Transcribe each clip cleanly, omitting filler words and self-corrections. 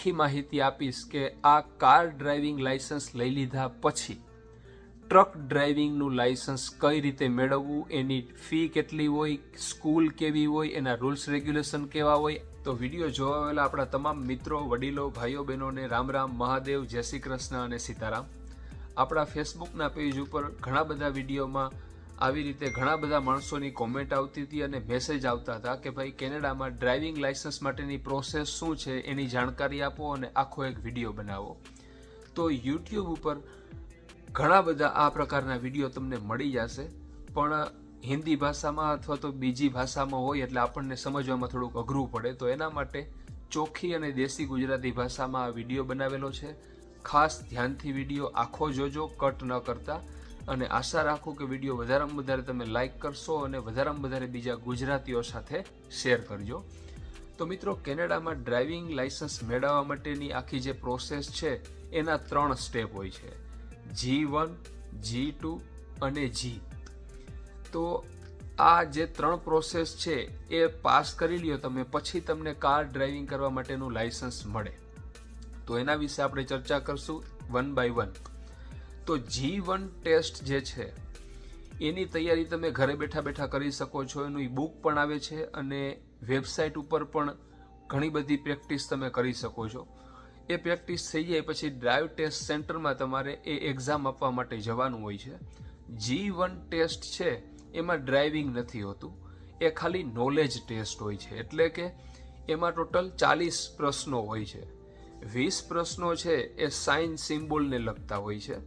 આખી માહિતી આપીશ કે આ કાર ડ્રાઇવિંગ લાયસન્સ લઈ લીધા પછી ટ્રક ડ્રાઇવિંગનું લાયસન્સ કઈ રીતે મેળવવું, એની ફી કેટલી હોય, સ્કૂલ કેવી હોય, એના રૂલ્સ રેગ્યુલેશન કેવા હોય. તો વિડીયો જોવા વાળા આપણા તમામ મિત્રો, વડીલો, ભાઈઓ બહેનોને રામ રામ, મહાદેવ, જય શ્રી કૃષ્ણ અને સીતારામ. આપણા ફેસબુકના પેજ ઉપર ઘણા બધા વિડીયોમાં આવી રીતે ઘણા બધા માણસોની કોમેન્ટ આવતી હતી અને મેસેજ આવતા હતા કે ભાઈ કેનેડામાં ડ્રાઇવિંગ લાયસન્સ માટેની પ્રોસેસ શું છે એની જાણકારી આપો અને આખો એક વિડીયો બનાવો. તો યુટ્યુબ ઉપર ઘણા બધા આ પ્રકારના વિડીયો તમને મળી જશે, પણ હિન્દી ભાષામાં અથવા તો બીજી ભાષામાં હોય એટલે આપણને સમજવામાં થોડુંક અઘરું પડે. તો એના માટે ચોખ્ખી અને દેશી ગુજરાતી ભાષામાં આ વિડીયો બનાવેલો છે. ખાસ ધ્યાનથી વિડીયો આખો જોજો, કટ ન કરતા. અને આશા રાખું કે વિડીયો વધારેમાં વધારે તમે લાઈક કરશો અને વધારેમાં વધારે બીજા ગુજરાતીઓ સાથે શેર કરજો. તો મિત્રો, કેનેડામાં ડ્રાઇવિંગ લાયસન્સ મેળવવા માટેની આખી જે પ્રોસેસ છે એના 3 સ્ટેપ હોય છે: G1, G2 અને G. તો આ જે 3 પ્રોસેસ છે એ પાસ કરી લ્યો તમે, પછી તમને કાર ડ્રાઇવિંગ કરવા માટેનું લાયસન્સ મળે. તો એના વિશે આપણે ચર્ચા કરશું વન બાય વન. તો G1 ટેસ્ટ જે છે એની તૈયારી તમે ઘરે બેઠા બેઠા કરી શકો છો. એનું બુક પણ આવે છે અને વેબસાઇટ ઉપર પણ ઘણી બધી પ્રેક્ટિસ તમે કરી શકો છો. એ પ્રેક્ટિસ થઈ જાય પછી ડ્રાઇવ ટેસ્ટ સેન્ટરમાં તમારે એ એક્ઝામ આપવા માટે જવાનું હોય છે. G1 ટેસ્ટ છે એમાં ડ્રાઇવિંગ નથી હોતું, એ ખાલી નોલેજ ટેસ્ટ હોય છે. એટલે કે એમાં ટોટલ 40 પ્રશ્નો હોય છે. 20 પ્રશ્નો છે એ સાઇન સિમ્બોલને લગતા હોય છે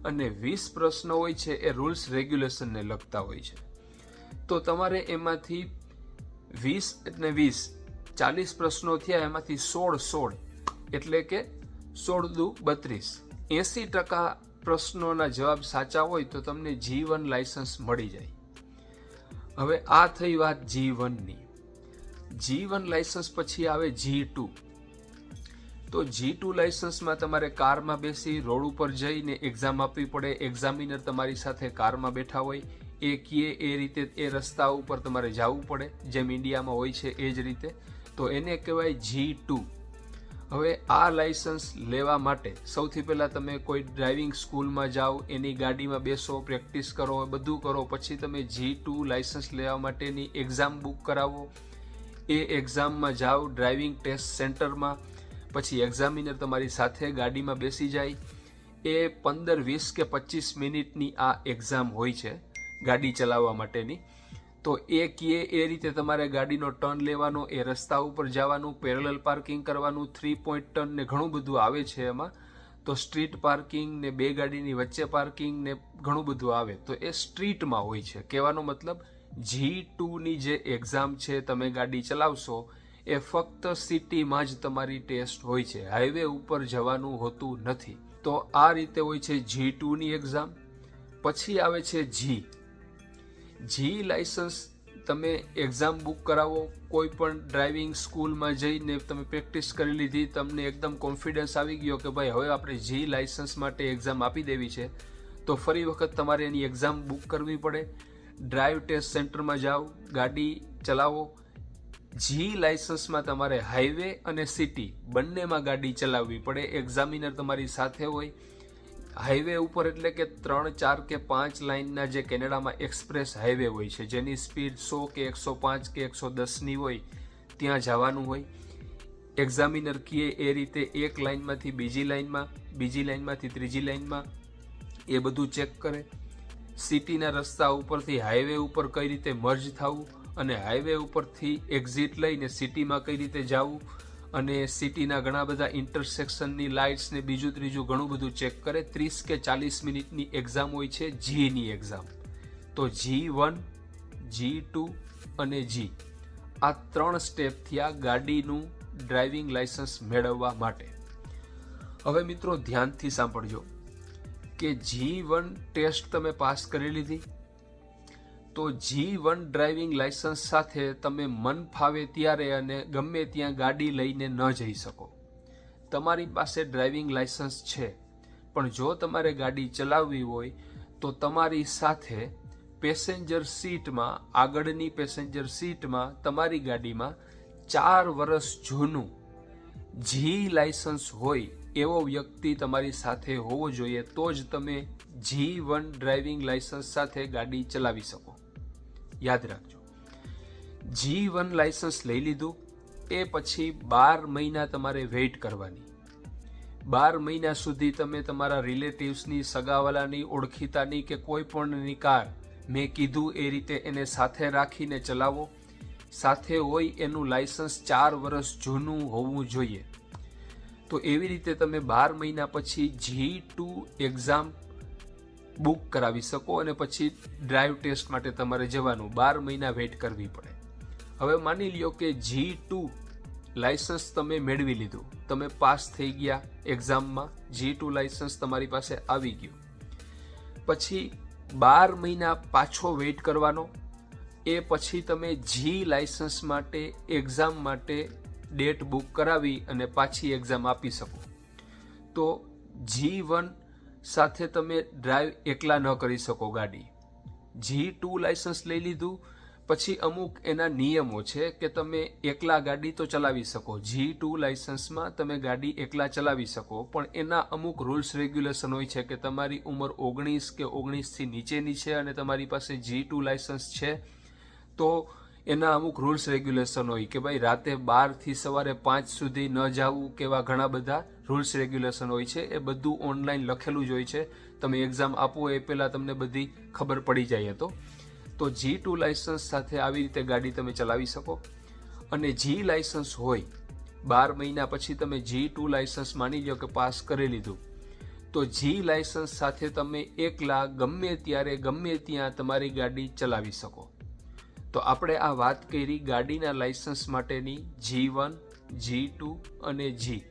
અને 20 પ્રશ્નો હોય છે એ રૂલ્સ રેગ્યુલેશનને લગતા હોય છે. તો તમારે એમાંથી 20 એટલે 20 40 પ્રશ્નો થયા, એમાંથી 16 એટલે કે 16 દુ 32, 80% પ્રશ્નોના જવાબ સાચા હોય તો તમને G1 લાયસન્સ મળી જાય. હવે આ થઈ વાત G1ની. G1 લાયસન્સ પછી આવે G2. તો G2 લાયસન્સમાં તમારે કારમાં બેસી રોડ ઉપર જઈને એક્ઝામ આપવી પડે. એક્ઝામિનર તમારી સાથે કારમાં બેઠા હોય, એ કહે એ રીતે એ રસ્તા ઉપર તમારે જવું પડે, જેમ ઇન્ડિયામાં હોય છે એ જ રીતે. તો એને કહેવાય G2. હવે આ લાયસન્સ લેવા માટે સૌથી પહેલાં તમે કોઈ ડ્રાઇવિંગ સ્કૂલમાં જાઓ, એની ગાડીમાં બેસો, પ્રેક્ટિસ કરો, બધું કરો. પછી તમે G2 લાયસન્સ લેવા માટેની એક્ઝામ બુક કરાવો. એ એક્ઝામમાં જાઓ ડ્રાઇવિંગ ટેસ્ટ સેન્ટરમાં. પછી એક્ઝામિનર તમારી સાથે ગાડીમાં બેસી જાય. એ 15, 20 કે 25 મિનિટની આ એક્ઝામ હોય છે ગાડી ચલાવવા માટેની. તો એ કહે એ રીતે તમારે ગાડીનો ટર્ન લેવાનો, એ રસ્તા ઉપર જવાનું, પેરેલલ પાર્કિંગ કરવાનું, 3 પોઈન્ટ ટર્ન ને ઘણું બધું આવે છે એમાં. તો સ્ટ્રીટ પાર્કિંગ ને 2 ગાડીની વચ્ચે પાર્કિંગ ને ઘણું બધું આવે. તો એ સ્ટ્રીટમાં હોય છે. કહેવાનો મતલબ G2ની જે એક્ઝામ છે તમે ગાડી ચલાવશો એ ફક્ત સિટીમાં જ તમારી ટેસ્ટ હોય છે, હાઈવે ઉપર જવાનું હોતું નથી. તો આ રીતે હોય છે G2ની એક્ઝામ. પછી આવે છે G લાયસન્સ. તમે એક્ઝામ બુક કરાવો, કોઈ પણ ડ્રાઇવિંગ સ્કૂલમાં જઈને તમે પ્રેક્ટિસ કરી લીધી, તમને એકદમ કોન્ફિડન્સ આવી ગયો કે ભાઈ હવે આપણે G લાયસન્સ માટે એક્ઝામ આપી દેવી છે, તો ફરી વખત તમારે એની એક્ઝામ બુક કરવી પડે. ડ્રાઇવ ટેસ્ટ સેન્ટરમાં જાઓ, ગાડી ચલાવો. G લાયસન્સમાં તમારે હાઈવે અને સિટી બંનેમાં ગાડી ચલાવવી પડે. એક્ઝામિનર તમારી સાથે હોય. હાઈવે ઉપર એટલે કે 3, 4 કે 5 લાઇનના જે કેનેડામાં એક્સપ્રેસ હાઈવે હોય છે, જેની સ્પીડ 100 કે 105 કે 110ની હોય, ત્યાં જવાનું હોય. એક્ઝામિનર કહે એ રીતે એક લાઇનમાંથી બીજી લાઇનમાં, બીજી લાઇનમાંથી ત્રીજી લાઇનમાં, એ બધું ચેક કરે. સિટીના રસ્તા ઉપરથી હાઈવે ઉપર કઈ રીતે મર્જ થવું અને હાઈવે ઉપરથી એક્ઝિટ લઈને સિટીમાં કઈ રીતે જવું, અને સિટીના ઘણા બધા ઇન્ટરસેક્શનની લાઇટ્સ ને બીજું ત્રીજું ઘણું બધું ચેક કરે. 30 કે 40 મિનિટની એક્ઝામ હોય છે Gની એક્ઝામ. તો G1, G2 અને G આ 3 સ્ટેપ થયા ગાડીનું ડ્રાઇવિંગ લાયસન્સ મેળવવા માટે. હવે મિત્રો ધ્યાનથી સાંભળજો કે G1 ટેસ્ટ તમે પાસ કરી લીધી, તો G1 ડ્રાઇવિંગ લાયસન્સ સાથે તમે મન ફાવે ત્યારે અને ગમે ત્યાં ગાડી લઈને ન જઈ શકો. તમારી પાસે ડ્રાઇવિંગ લાયસન્સ છે, પણ જો તમારે ગાડી ચલાવવી હોય તો તમારી સાથે પેસેન્જર સીટમાં, આગળની પેસેન્જર સીટમાં તમારી ગાડીમાં 4 વર્ષ જૂનું જી લાયસન્સ હોય એવો વ્યક્તિ તમારી સાથે હોવો જોઈએ, તો જ તમે G1 ડ્રાઇવિંગ લાયસન્સ સાથે ગાડી ચલાવી શકો. યાદ રાખજો, G1 લાયસન્સ લઈ લીધું એ પછી 12 મહિના તમારે વેઇટ કરવાની. 12 મહિના સુધી તમે તમારા રિલેટિવ્સની, સગાવાલાની, ઓળખીતાની કે કોઈ પણની કાર મેં કીધું એ રીતે એને સાથે રાખીને ચલાવો. સાથે હોય એનું લાયસન્સ 4 વર્ષ જૂનું હોવું જોઈએ. તો એવી રીતે તમે 12 મહિના પછી G2 એક્ઝામ બુક કરાવી શકો અને પછી ડ્રાઈવ ટેસ્ટ માટે તમારે જવાનું. 12 મહિના વેઇટ કરવી પડે. હવે માની લ્યો કે G2 લાયસન્સ તમે મેળવી લીધું, તમે પાસ થઈ ગયા એક્ઝામમાં, G2 લાયસન્સ તમારી પાસે આવી ગયું. પછી 12 મહિના પાછો વેઇટ કરવાનો. એ પછી તમે G લાયસન્સ માટે એક્ઝામ માટે ડેટ બુક કરાવી અને પાછી એક્ઝામ આપી શકો. તો G1 સાથે તમે ડ્રાઈવ એકલા ન કરી શકો ગાડી. G2 લાયસન્સ લઈ લીધું પછી અમુક એના નિયમો છે કે તમે એકલા ગાડી તો ચલાવી શકો. G2 લાયસન્સમાં તમે ગાડી એકલા ચલાવી શકો, પણ એના અમુક રૂલ્સ રેગ્યુલેશન હોય છે કે તમારી ઉંમર 19 કે 19થી નીચેની છે અને તમારી પાસે G2 લાયસન્સ છે તો એના અમુક રૂલ્સ રેગ્યુલેશન હોય કે ભાઈ રાતે 12 થી સવારે 5 સુધી ન જવું, કેવા ઘણા બધા રૂલ્સ રેગ્યુલેશન હોય છે. એ બધું ઓનલાઈન લખેલું જ હોય છે. તમે એક્ઝામ આપો એ પહેલાં તમને બધી ખબર પડી જાય. તો G2 લાયસન્સ સાથે આવી રીતે ગાડી તમે ચલાવી શકો. અને G લાયસન્સ હોય 12 મહિના પછી તમે G2 લાયસન્સ માની લો કે પાસ કરી લીધું, તો G લાયસન્સ સાથે તમે એકલા ગમે ત્યારે ગમે ત્યાં તમારી ગાડી ચલાવી શકો. તો આપણે આ વાત કરી ગાડીના લાયસન્સ માટેની G1, G2 અને G.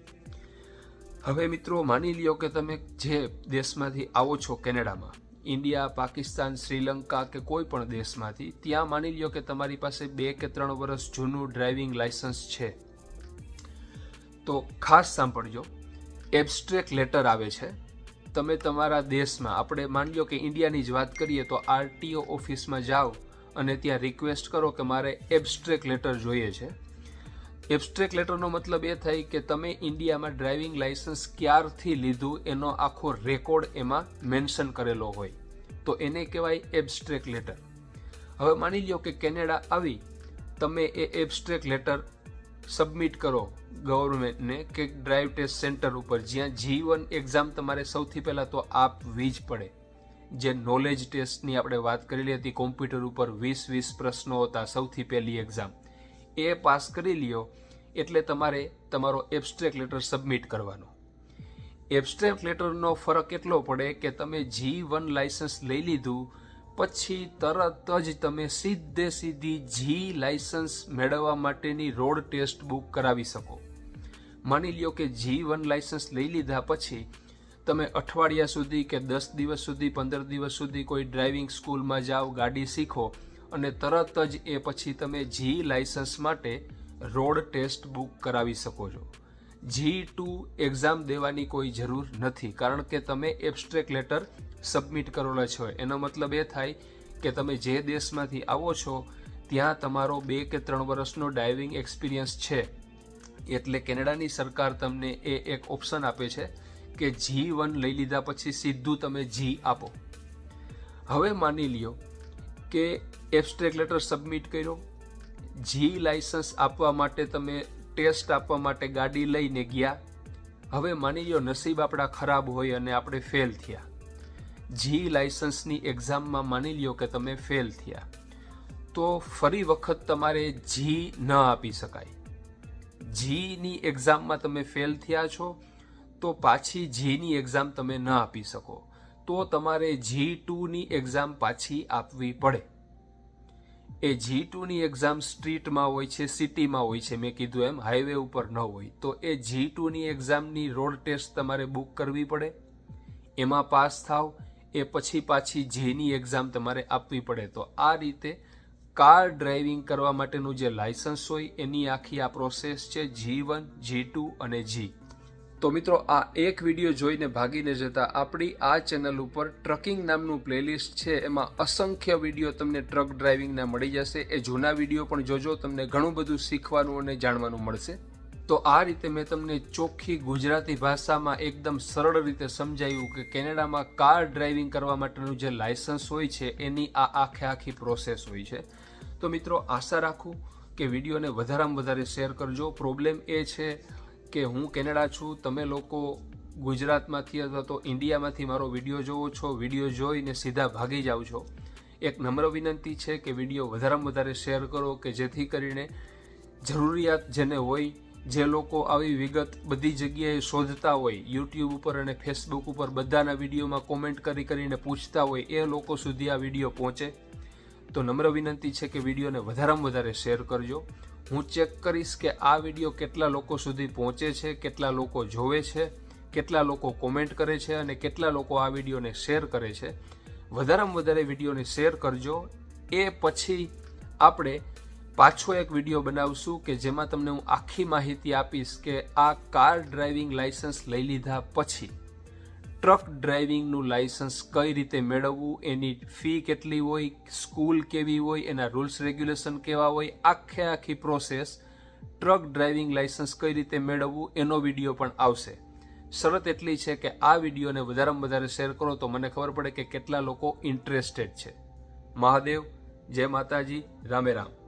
હવે મિત્રો માની લ્યો કે તમે જે દેશમાંથી આવો છો, કેનેડામાં, ઇન્ડિયા, પાકિસ્તાન, શ્રીલંકા કે કોઈ પણ દેશમાંથી, ત્યાં માની લ્યો કે તમારી પાસે 2 કે 3 વર્ષ જૂનું ડ્રાઇવિંગ લાયસન્સ છે. તો ખાસ સાંભળજો, એબ્સ્ટ્રેક્ટ લેટર આવે છે. તમે તમારા દેશમાં, આપણે માની લો કે ઇન્ડિયાની જ વાત કરીએ તો RTO ઓફિસમાં જાઓ અને ત્યાં રિક્વેસ્ટ કરો કે મારે એબ્સ્ટ્રેક્ટ લેટર જોઈએ છે. એબ્સ્ટ્રેક્ટ લેટરનો મતલબ એ થાય કે તમે ઇન્ડિયામાં ડ્રાઇવિંગ લાયસન્સ ક્યારથી લીધું એનો આખો રેકોર્ડ એમાં મેન્શન કરેલો હોય, તો એને કહેવાય એબ્સ્ટ્રેક્ટ લેટર. હવે માની લો કે કેનેડા આવી તમે એ એબ્સ્ટ્રેક્ટ લેટર સબમિટ કરો ગવર્મેન્ટને કે ડ્રાઇવ ટેસ્ટ સેન્ટર ઉપર, જ્યાં G1 એક્ઝામ તમારે સૌથી પહેલાં તો આપવી જ પડે. જે નોલેજ ટેસ્ટની આપણે વાત કરેલી હતી, કોમ્પ્યુટર ઉપર 20 પ્રશ્નો હતા, સૌથી પહેલી એક્ઝામ, એ પાસ કરી લ્યો એટલે તમારે તમારો એબ્સ્ટ્રેક્ટ લેટર સબમિટ કરવાનો. એબ્સ્ટ્રેક્ટ લેટરનો ફરક એટલો પડે કે તમે G1 લાયસન્સ લઈ લીધું પછી તરત જ તમે સીધી G લાયસન્સ મેળવવા માટેની રોડ ટેસ્ટ બુક કરાવી શકો. માની લ્યો કે G1 લાયસન્સ લઈ લીધા પછી તમે અઠવાડિયા સુધી કે 10 દિવસ સુધી, 15 દિવસ સુધી કોઈ ડ્રાઇવિંગ સ્કૂલમાં જાઓ, ગાડી શીખો અને તરત જ એ પછી તમે G લાયસન્સ માટે રોડ ટેસ્ટ બુક કરાવી શકો છો. G2 એક્ઝામ દેવાની કોઈ જરૂર નથી, કારણ કે તમે એબ્સ્ટ્રેક્ટ લેટર સબમિટ કરેલો છો. એનો મતલબ એ થાય કે તમે જે દેશમાંથી આવો છો ત્યાં તમારો 2 કે 3 વર્ષનો ડ્રાઇવિંગ એક્સપિરિયન્સ છે. એટલે કેનેડાની સરકાર તમને એ એક ઓપ્શન આપે છે કે G1 લઈ લીધા પછી સીધું તમે G આપો. હવે માની લ્યો કે એબ્સ્ટ્રેક્ટ લેટર સબમિટ કર્યો, G લાયસન્સ આપવા માટે તમે ટેસ્ટ આપવા માટે ગાડી લઈને ગયા. હવે માની લ્યો નસીબ આપણા ખરાબ હોય અને આપણે ફેલ થયા. G લાયસન્સની એક્ઝામમાં માની લ્યો કે તમે ફેલ થયા, તો ફરી વખત તમારે G ન આપી શકાય. Gની એક્ઝામમાં તમે ફેલ થયા છો તો પાછી Gની એક્ઝામ તમે ન આપી શકો, તો તમારે G2ની એક્ઝામ પાછી આપવી પડે. એ G2ની એક્ઝામ સ્ટ્રીટમાં હોય છે, સિટીમાં હોય છે, મેં કીધું એમ હાઈવે ઉપર ન હોય. તો એ G2ની એક્ઝામની રોડ ટેસ્ટ તમારે બુક કરવી પડે, એમાં પાસ થાવ, એ પછી પાછી Gની એક્ઝામ તમારે આપવી પડે. તો આ રીતે કાર ડ્રાઇવિંગ કરવા માટેનું જે લાયસન્સ હોય એની આખી આ પ્રોસેસ છે, G1, G2 અને G. તો મિત્રો, આ એક વિડીયો જોઈને ભાગીને જતા આપણી આ ચેનલ ઉપર ટ્રકિંગ નામનું પ્લેલિસ્ટ છે, એમાં અસંખ્ય વિડીયો તમને ટ્રક ડ્રાઇવિંગના મળી જશે. એ જૂના વિડીયો પણ જોજો, તમને ઘણું બધું શીખવાનું અને જાણવાનું મળશે. તો આ રીતે મેં તમને ચોખ્ખી ગુજરાતી ભાષામાં એકદમ સરળ રીતે સમજાવ્યું કે કેનેડામાં કાર ડ્રાઇવિંગ કરવા માટેનું જે લાયસન્સ હોય છે એની આ આખી પ્રોસેસ હોય છે. તો મિત્રો, આશા રાખું કે વિડીયોને વધારેમાં વધારે શેર કરજો. પ્રોબ્લેમ એ છે કે હું કેનેડા છું, તમે લોકો ગુજરાતમાંથી અથવા તો ઇન્ડિયામાંથી મારો વિડીયો જોવો છો, વિડીયો જોઈને સીધા ભાગી જાઓ છો. એક નમ્ર વિનંતી છે કે વિડીયો વધારેમાં વધારે શેર કરો કે જેથી કરીને જરૂરિયાત જેને હોય, જે લોકો આવી વિગત બધી જગ્યાએ શોધતા હોય, યુટ્યુબ ઉપર અને ફેસબુક ઉપર બધાના વિડીયોમાં કોમેન્ટ કરીને પૂછતા હોય, એ લોકો સુધી આ વિડીયો પહોંચે. તો નમ્ર વિનંતી છે કે વિડીયોને વધારેમાં વધારે શેર કરજો. હું ચેક કરીશ કે આ વિડીયો કેટલા લોકો સુધી પહોંચે છે, કેટલા લોકો જોવે છે, કેટલા લોકો કોમેન્ટ કરે છે અને કેટલા લોકો આ વિડીયોને શેર કરે છે. વધારેમાં વધારે વિડીયોને શેર કરજો. એ પછી આપણે પાછો એક વિડીયો બનાવશું કે જેમાં તમને હું આખી માહિતી આપીશ કે આ કાર ડ્રાઇવિંગ લાયસન્સ લઈ લીધા પછી ટ્રક ડ્રાઇવિંગનું લાયસન્સ કઈ રીતે મેળવવું, એની ફી કેટલી હોય, સ્કૂલ કેવી હોય, એના રૂલ્સ રેગ્યુલેશન કેવા હોય, આખી પ્રોસેસ ટ્રક ડ્રાઇવિંગ લાયસન્સ કઈ રીતે મેળવવું એનો વિડીયો પણ આવશે. શરત એટલી છે કે આ વિડીયોને વધારેમાં વધારે શેર કરો તો મને ખબર પડે કે કેટલા લોકો ઇન્ટરેસ્ટેડ છે. મહાદેવ, જય માતાજી, રામે રામ.